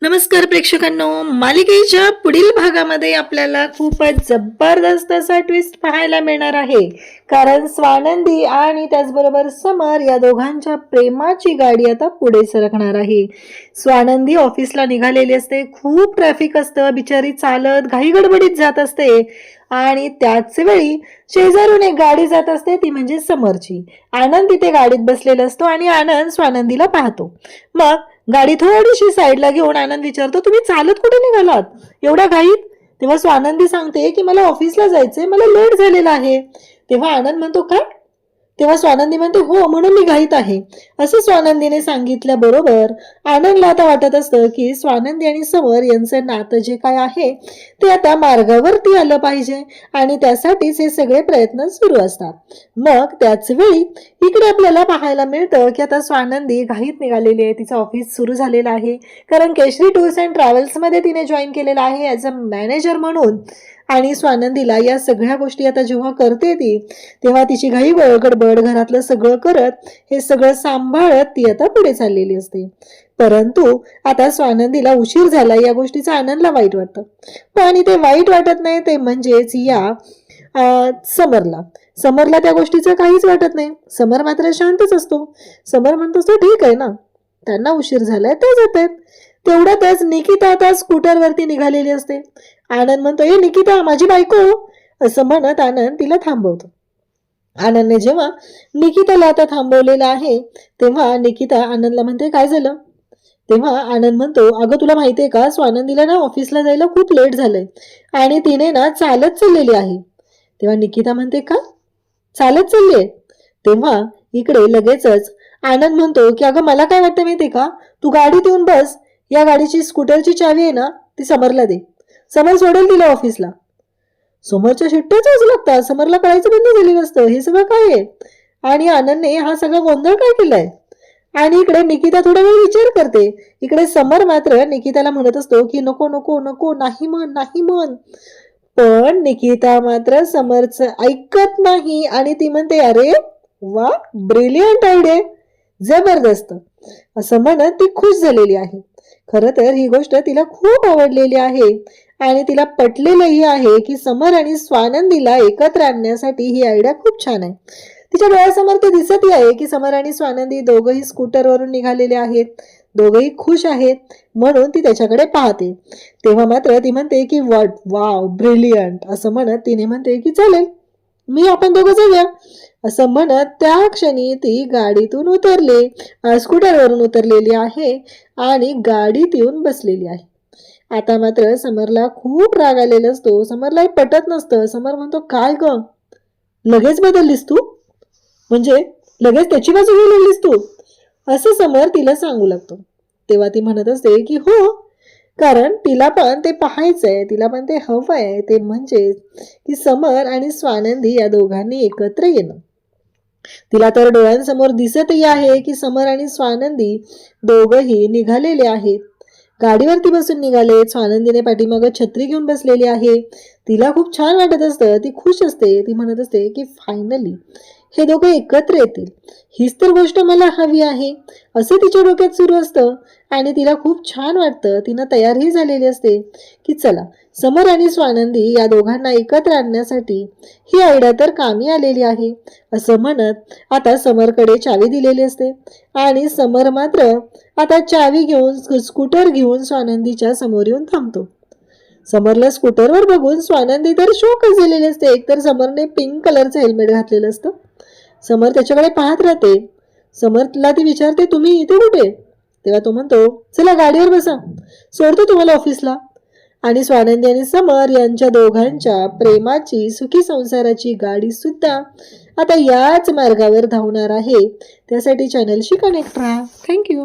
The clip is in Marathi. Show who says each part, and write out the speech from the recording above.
Speaker 1: नमस्कार प्रेक्षकांनो, मालिकेच्या पुढील भागामध्ये आपल्याला खूपच जबरदस्त असा ट्विस्ट पाहायला मिळणार आहे. कारण स्वानंदी आणि त्याचबरोबर समर या दोघांच्या प्रेमाची गाडी आता पुढे सरकणार आहे. स्वानंदी ऑफिसला निघालेली असते, खूप ट्रॅफिक असतं, बिचारी चालत घाईगडबडीत जात असते आणि त्याच वेळी शेजारून एक गाडी जात असते, ती म्हणजे समरची. आनंद तिथे गाडीत बसलेला असतो आणि आनंद स्वानंदीला पाहतो. मग गाडी थोडीशी साईडला घेऊन आनंद विचारतो, तुम्ही चालत कुठे निघालात एवढ्या घाईत? तेव्हा स्वानंदी सांगते की मला ऑफिसला जायचंय, मला लेट झालेला आहे. तेव्हा आनंद म्हणतो काय? तेव्हा स्वानंदी म्हणते हो, म्हणून मी घाईत आहे. असं स्वानंदीने सांगितल्याबरोबर आनंदला आता वाटत असतं की स्वानंदी आणि समर यांचं नातं जे काय आहे ते आता मार्गावरती आलं पाहिजे आणि त्यासाठीच हे सगळे प्रयत्न सुरू असतात. मग त्याच वेळी इकडे आपल्याला पाहायला मिळतं की आता स्वानंदी घाईत निघालेली आहे, तिचं ऑफिस सुरू झालेलं आहे. कारण केशरी टूर्स अँड ट्रॅव्हल्स मध्ये तिने जॉईन केलेलं आहे ॲज अ मॅनेजर म्हणून. आणि स्वानंदीला या सगळ्या गोष्टी आता जेव्हा करते ती, तेव्हा तिची घाई गडबड घरातलं सगळं करत, हे सगळं सांभाळत ती आता पुढे चाललेली असते. परंतु आता स्वानंदीला उशीर झाला या गोष्टीचा आनंदला वाईट वाटतं. आणि ते वाईट वाटत नाही ते म्हणजेच या समरला त्या गोष्टीचं काहीच वाटत नाही. समर मात्र शांतच असतो. समर म्हणतो असतो ठीक आहे ना, त्यांना उशीर झालाय ते जात आहेत. तेवढ्यातच निकिता आता स्कूटरवरती निघालेली असते. आनंद म्हणतो ए निकिता, माझी बायको, असं म्हणत आनंद तिला थांबवतो. आनंदने जेव्हा निकिताला आता थांबवलेलं आहे तेव्हा निकिता आनंदला म्हणते काय झालं? तेव्हा आनंद म्हणतो अगं तुला माहितीये का, स्वानंदीला ना ऑफिसला जायला खूप लेट झालंय आणि तिने ना चालत चाललेली आहे. तेव्हा निकिता म्हणते का चालत चाललीये? तेव्हा इकडे लगेचच आनंद म्हणतो की अगं मला काय वाटतं माहितीये का, तू गाडीत येऊन बस, या गाडीची स्कूटरची चावी आहे ना ती समरला दे, समर सोडेल तिला ऑफिसला. समोरच्या शिट्ट्याच वाजू लागतात, समरला कळायचं बंद झालेलं असतं. हे सगळं काय आहे? आणि आनंदने हा सगळा गोंधळ काय केलाय? आणि इकडे निकिता थोडा वेळ विचार करते. इकडे समर मात्र निकिताला म्हणत असतो की नको नको नको, नाही म्हण नाही म्हण. पण निकिता मात्र समरचं ऐकत नाही आणि ती म्हणते अरे वा, ब्रिलियंट आयडिया, जबरदस्त, असं म्हणत ती खुश झालेली आहे. खरं तर ही गोष्ट तिला खूप आवडलेली आहे आणि तिला पटलेलंही आहे की समर आणि स्वानंदीला एकत्र आणण्यासाठी ही आयडिया खूप छान आहे. तिच्या डोळ्यासमोर ते दिसतही आहे की समर आणि स्वानंदी दोघंही स्कूटरवरून निघालेले आहेत, दोघंही खुश आहेत, म्हणून ती त्याच्याकडे पाहते. तेव्हा मात्र ती म्हणते की वाव ब्रिलियंट, असं म्हणत तिने म्हणते की चालेल, मी आपण दोघं जाऊया. असं म्हणत त्या क्षणी ती गाडीतून उतरले, स्कूटरवरून उतरलेली आहे आणि गाडीत येऊन बसलेली आहे. आता मात्र समरला खूप राग आलेला असतो. समरला पटत नसतं. समर म्हणतो काय ग, लगेच बदललीस तू, म्हणजे लगेच त्याची बाजू घेऊ लागलीस तू, असं समर तिला सांगू लागतो. तेव्हा ती म्हणत असते की हो, कारण तिला पण ते पाहायचंय, तिला पण ते हवंय, ते म्हणजे की समर आणि स्वानंदी या दोघांनी एकत्र येणं. तिला तर डोळ्यांसमोर दिसतही आहे की समर आणि स्वानंदी दोघंही निघालेले आहेत, गाडीवरती बसून निघाले. स्वानंदीने पाठीमागं छत्री घेऊन बसलेली आहे. तिला खूप छान वाटत असतं, ती खुश असते. ती म्हणत असते की फायनली हे दोघं एकत्र येतील, हीच तर गोष्ट मला हवी आहे, असं तिच्या डोक्यात सुरू असतं आणि तिला खूप छान वाटतं. तिनं तयारही झालेली असते की चला, समर आणि स्वानंदी या दोघांना एकत्र आणण्यासाठी ही आयडिया तर कामी आलेली आहे, असं म्हणत आता समरकडे चावी दिलेली असते आणि समर मात्र आता चावी घेऊन स्कूटर घेऊन स्वानंदीच्या समोर येऊन थांबतो. समरला स्कूटरवर बघून स्वानंदी तर शॉकच झालेली असते. एकतर समरने पिंक कलरचं हेल्मेट घातलेलं असतं. समर त्याच्याकडे पाहत राहते. समरला ती विचारते तुम्ही इथे कुठे? तेव्हा तो म्हणतो चला गाडीवर बसा, सोडतो तुम्हाला ऑफिसला. आणि स्वानंदी आणि समर यांच्या दोघांच्या प्रेमाची सुखी संसाराची गाडी सुद्धा आता याच मार्गावर धावणार आहे. त्यासाठी चॅनलशी कनेक्ट राहा. थँक्यू.